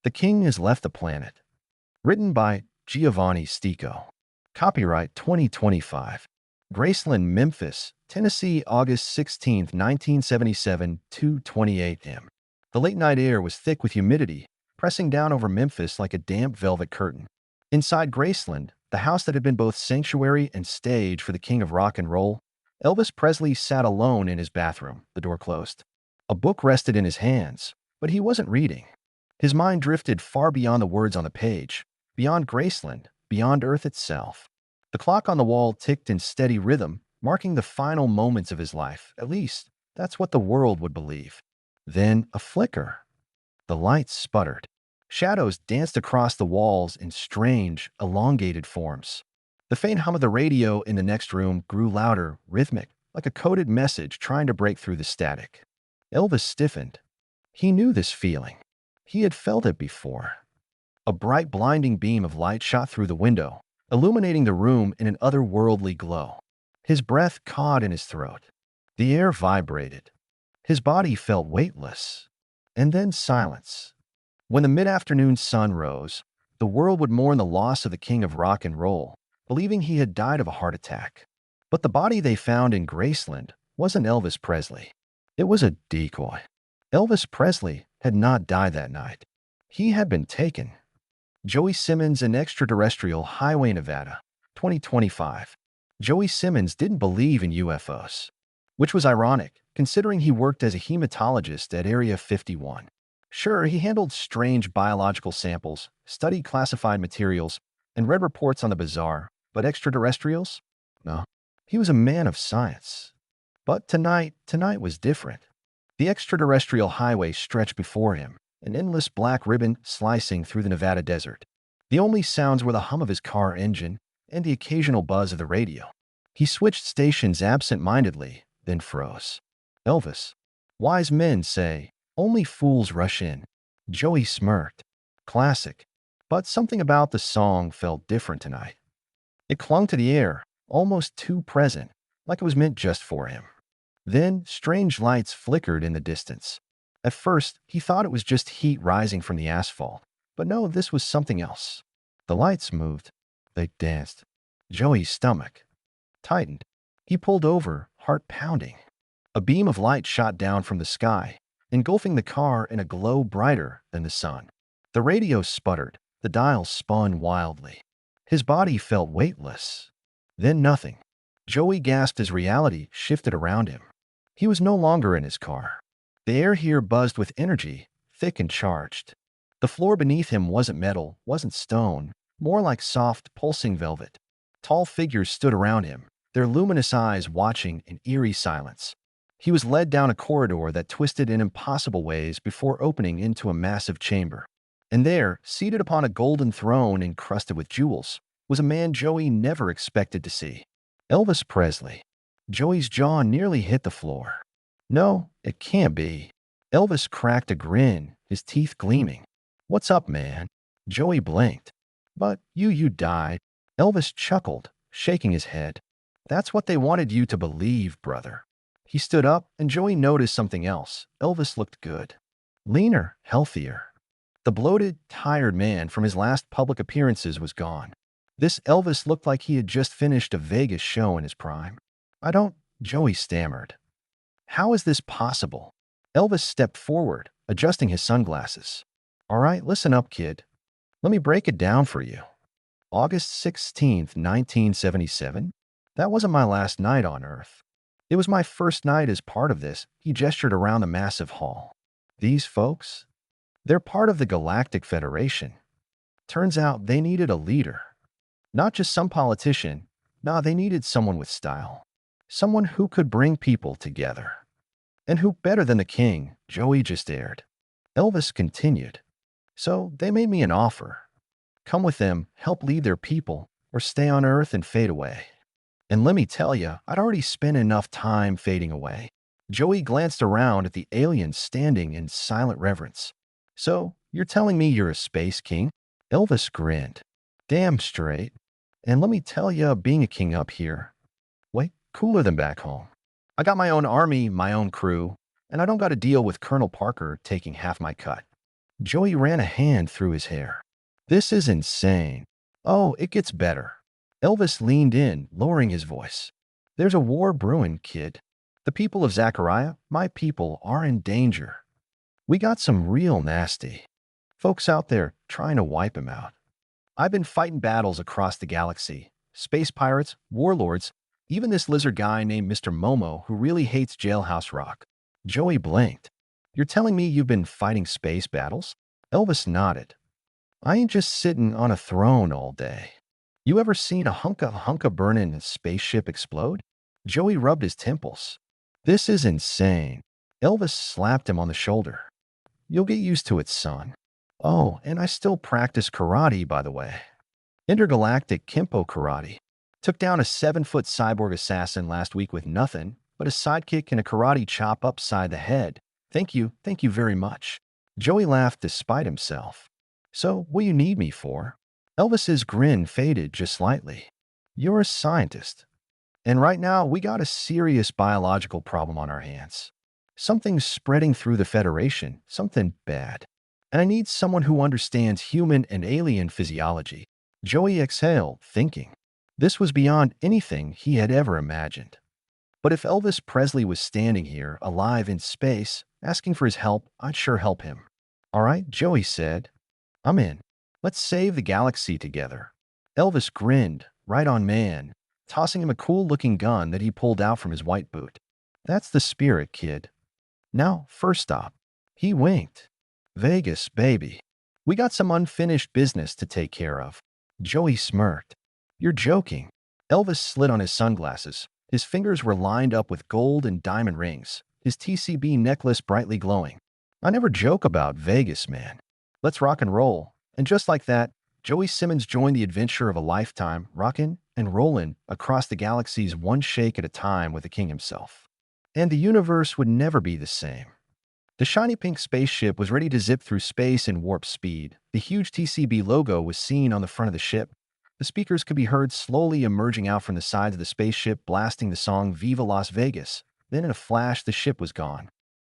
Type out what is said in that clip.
The King Has Left the Planet. Written by Giovanni Stico. Copyright 2025. Graceland, Memphis, Tennessee, August 16, 1977, 2:28 m. The late-night air was thick with humidity, pressing down over Memphis like a damp velvet curtain. Inside Graceland, the house that had been both sanctuary and stage for the king of rock and roll, Elvis Presley sat alone in his bathroom, the door closed. A book rested in his hands, but he wasn't reading. His mind drifted far beyond the words on the page, beyond Graceland, beyond Earth itself. The clock on the wall ticked in steady rhythm, marking the final moments of his life. At least, that's what the world would believe. Then a flicker. The lights sputtered. Shadows danced across the walls in strange, elongated forms. The faint hum of the radio in the next room grew louder, rhythmic, like a coded message trying to break through the static. Elvis stiffened. He knew this feeling. He had felt it before. A bright, blinding beam of light shot through the window, illuminating the room in an otherworldly glow. His breath caught in his throat. The air vibrated. His body felt weightless. And then silence. When the mid-afternoon sun rose, the world would mourn the loss of the king of rock and roll, believing he had died of a heart attack. But the body they found in Graceland wasn't Elvis Presley. It was a decoy. Elvis Presley had not died that night. He had been taken. Joey Simmons in Extraterrestrial Highway, Nevada, 2025. Joey Simmons didn't believe in UFOs, which was ironic, considering he worked as a hematologist at Area 51. Sure, he handled strange biological samples, studied classified materials, and read reports on the bizarre, but extraterrestrials? No. He was a man of science. But tonight was different. The extraterrestrial highway stretched before him, an endless black ribbon slicing through the Nevada desert. The only sounds were the hum of his car engine and the occasional buzz of the radio. He switched stations absent-mindedly, then froze. Elvis. Wise men say, only fools rush in. Joey smirked. Classic. But something about the song felt different tonight. It clung to the air, almost too present, like it was meant just for him. Then, strange lights flickered in the distance. At first, he thought it was just heat rising from the asphalt. But no, this was something else. The lights moved. They danced. Joey's stomach tightened. He pulled over, heart pounding. A beam of light shot down from the sky, engulfing the car in a glow brighter than the sun. The radio sputtered. The dial spun wildly. His body felt weightless. Then nothing. Joey gasped as reality shifted around him. He was no longer in his car. The air here buzzed with energy, thick and charged. The floor beneath him wasn't metal, wasn't stone, more like soft, pulsing velvet. Tall figures stood around him, their luminous eyes watching in eerie silence. He was led down a corridor that twisted in impossible ways before opening into a massive chamber. And there, seated upon a golden throne encrusted with jewels, was a man Joey never expected to see. Elvis Presley. Joey's jaw nearly hit the floor. No, it can't be. Elvis cracked a grin, his teeth gleaming. What's up, man? Joey blinked. But you died. Elvis chuckled, shaking his head. That's what they wanted you to believe, brother. He stood up, and Joey noticed something else. Elvis looked good. Leaner, healthier. The bloated, tired man from his last public appearances was gone. This Elvis looked like he had just finished a Vegas show in his prime. Joey stammered. How is this possible? Elvis stepped forward, adjusting his sunglasses. All right, listen up, kid. Let me break it down for you. August 16th, 1977? That wasn't my last night on Earth. It was my first night as part of this. He gestured around the massive hall. These folks? They're part of the Galactic Federation. Turns out they needed a leader. Not just some politician. Nah, they needed someone with style. Someone who could bring people together. And who better than the king? Joey just dared. Elvis continued. So they made me an offer. Come with them, help lead their people, or stay on Earth and fade away. And let me tell you, I'd already spent enough time fading away. Joey glanced around at the aliens standing in silent reverence. So, you're telling me you're a space king? Elvis grinned. Damn straight. And let me tell you, being a king up here, way cooler than back home. I got my own army, my own crew, and I don't got to deal with Colonel Parker taking half my cut. Joey ran a hand through his hair. This is insane. Oh, it gets better. Elvis leaned in, lowering his voice. There's a war brewing, kid. The people of Zachariah, my people, are in danger. We got some real nasty folks out there trying to wipe him out. I've been fighting battles across the galaxy. Space pirates, warlords, even this lizard guy named Mr. Momo who really hates Jailhouse Rock. Joey blinked. You're telling me you've been fighting space battles? Elvis nodded. I ain't just sitting on a throne all day. You ever seen a hunka burnin' spaceship explode? Joey rubbed his temples. This is insane. Elvis slapped him on the shoulder. You'll get used to it, son. Oh, and I still practice karate, by the way. Intergalactic Kempo karate. Took down a 7-foot cyborg assassin last week with nothing but a sidekick and a karate chop upside the head. Thank you very much. Joey laughed despite himself. So, what do you need me for? Elvis's grin faded just slightly. You're a scientist. And right now, we got a serious biological problem on our hands. Something's spreading through the Federation, something bad. And I need someone who understands human and alien physiology. Joey exhaled, thinking. This was beyond anything he had ever imagined. But if Elvis Presley was standing here, alive in space, asking for his help, I'd sure help him. All right, Joey said. I'm in. Let's save the galaxy together. Elvis grinned, right on man, tossing him a cool-looking gun that he pulled out from his white boot. That's the spirit, kid. Now, first stop. He winked. Vegas, baby. We got some unfinished business to take care of. Joey smirked. You're joking. Elvis slid on his sunglasses. His fingers were lined up with gold and diamond rings, his TCB necklace brightly glowing. I never joke about Vegas, man. Let's rock and roll. And just like that, Joey Simmons joined the adventure of a lifetime, rockin' and rollin' across the galaxies one shake at a time with the king himself. And the universe would never be the same. The shiny pink spaceship was ready to zip through space in warp speed. The huge TCB logo was seen on the front of the ship. The speakers could be heard slowly emerging out from the sides of the spaceship, blasting the song Viva Las Vegas. Then in a flash, the ship was gone.